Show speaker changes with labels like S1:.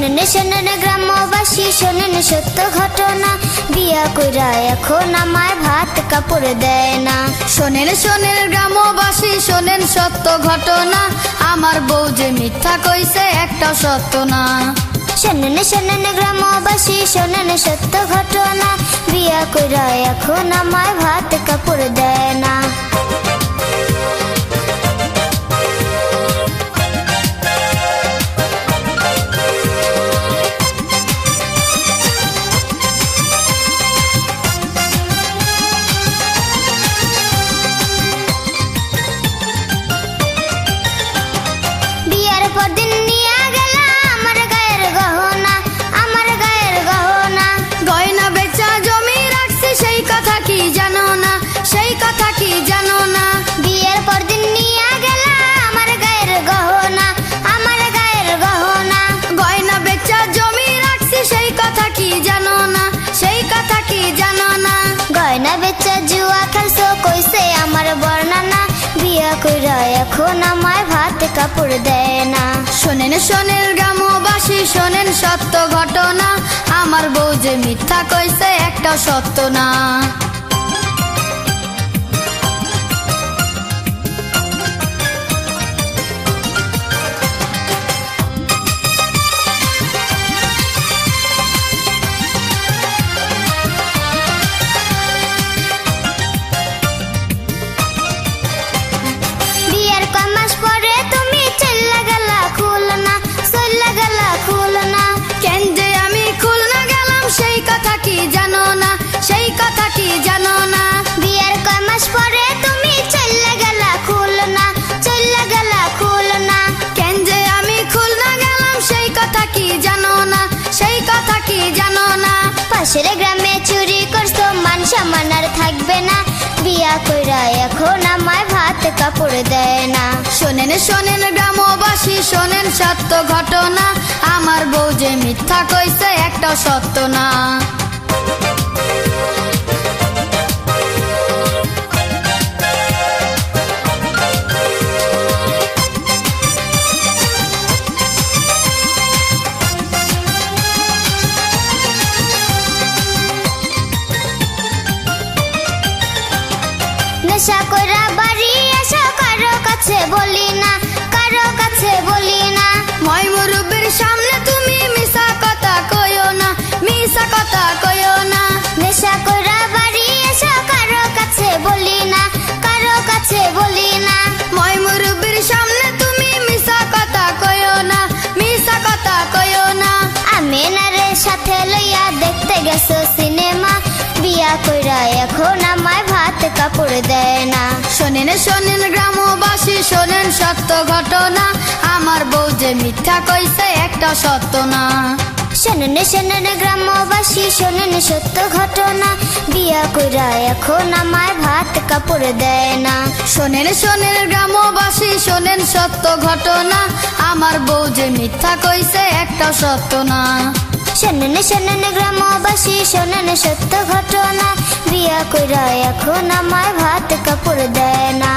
S1: শোনেন শোনেন গ্রামবাসী শোনেন সত্য ঘটনা, বিয়া কইরা এখন আমায় ভাত কাপড় দেয় না।
S2: শোনেন শোনেন গ্রামবাসী শোনেন সত্য ঘটনা, আমার বউ যে মিথ্যা কইছে একটা সত্য না।
S1: শোনেন শোনেন গ্রামবাসী শোনেন সত্য ঘটনা, বিয়া কইরা এখন আমায় ভাত কাপড় দেয় না। বিয়ার পর দিন নিয়ে গেল আমার গায়ের গহনা, আমার গায়ের গহনা।
S2: গয়না বেচা জমি রাখছি সেই কথা কি জানো না, সেই কথা কি জানো না।
S1: বিয়ের পর দিন নিয়ে গেল আমার গায়ের গহনা, আমার গায়ের গহনা।
S2: গয়না বেচা জমি রাখছি সেই কথা কি জানো না, সেই কথা কি জানো না।
S1: গয়না বেচা জুয়া খেলছো কইছে আমার বর্ণনা, বিয়া কইরা এখন আমায় ভাত কাপড় দেয় না।
S2: শোনেন শোনেন গ্রামবাসী শোনেন সত্য ঘটনা, আমার বউ যে মিথ্যা কইছে একটা সত্য না।
S1: বিয়ের কয় মাস পরে তুমি চল্লা গেলা খুলনা, চল্লা গেলা খুলনা।
S2: কেন যে আমি খুলনা গেলাম সেই কথা কি জানো না, সেই কথা কি জানো না।
S1: বিয়ের কয় মাস পরে তুমি চল্লা গেলা খুলনা, চল্লা গেলা খুলনা।
S2: কেন যে আমি খুলনা গেলাম সেই কথা কি জানো না, সেই কথা কি জানো না।
S1: পাশের গ্রামে চুরি করছো মান সম্মান আর থাকবে না, বিয়া কইরা এখন আমায় ভাত কাপড় দেয় না।
S2: শোনেন শোনেন গ্রামবাসী শোনেন সত্য ঘটনা, আমার বউ যে মিথ্যা কইছে একটা সত্য না।
S1: নেশা কইরা বাড়ি এসো কারো কাছে বলি না, কারো কাছে বলি না।
S2: মই মুরব্বির সামনে তুমি মিছা কথা কইও না, মিছা কথা কইও না।
S1: নেশা কইরা বাড়ি এসো কারো কাছে বলি না, কারো কাছে বলি না।
S2: মই মুরব্বির সামনে তুমি মিছা কথা কইও না, মিছা কথা কইও না।
S1: আমিনারে সাথে লইয়া দেখতে গেছো সিনেমা, বিয়া কইরা এখন আমায় ভাত কাপড় দেয় না।
S2: শোনেন শোনেন গ্রামবাসী শোনেন সত্য ঘটনা, আমার বউ যে মিথ্যা কইছে একটা সত্য না।
S1: শোনেন শোনেন গ্রামবাসী শোনেন সত্য ঘটনা, বিয়া কইরা এখন আমায় ভাত কাপড় দেয় না।
S2: শোনেন শোনেন গ্রামবাসী শোনেন সত্য ঘটনা, আমার বউ যে মিথ্যা কইছে একটা সত্য না।
S1: শোনেন শোনেন গ্রামবাসী শোনেন সত্য ঘটনা, বিয়া কইরা এখন আমায় ভাত কাপড় দেয় না।